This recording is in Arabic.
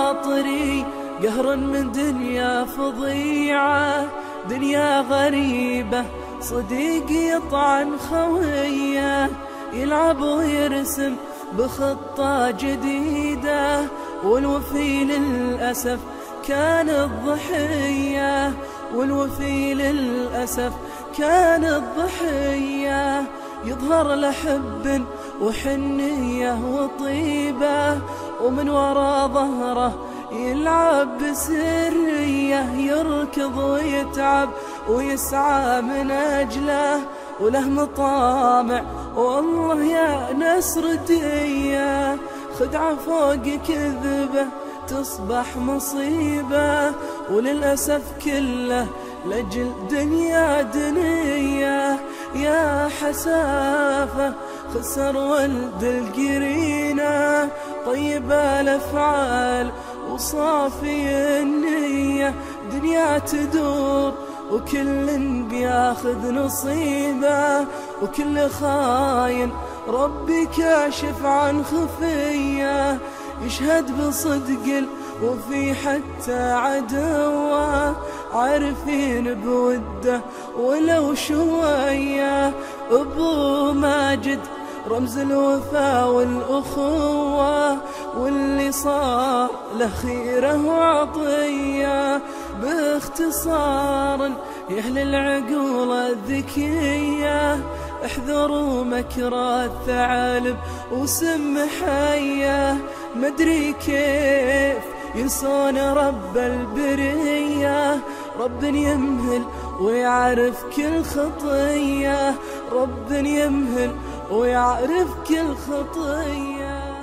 خاطري قهرا من دنيا فظيعة، دنيا غريبة صديق يطعن خويه، يلعب ويرسم بخطة جديدة، والوفي للأسف كان الضحية، والوفي للأسف كان الضحية. يظهر لحب وحنية وطيبة، ومن وراء ظهره يلعب بسرية، يركض ويتعب ويسعى من أجله، وله مطامع والله يا ناس ردية، خدعة فوق كذبة تصبح مصيبة، وللأسف كله لجل دنيا دنية. يا حسافة خسر ولد القرينة، طيب الأفعال وصافي النية، دنيا تدور وكل بياخذ نصيبه، وكل خاين ربي كاشف عن خفيه، يشهد بصدق وفي حتى عدوه عارفين بوده ولو شويه. أبو ماجد رمز الوفا والأخوة، واللي صار له خيره وعطية، باختصار يا أهل العقول الذكية، احذروا مكر الثعالب وسم حية، مدري كيف ينسون رب البرية، رب يمهل ويعرف كل خطية، رب يمهل ويعرف كل خطية.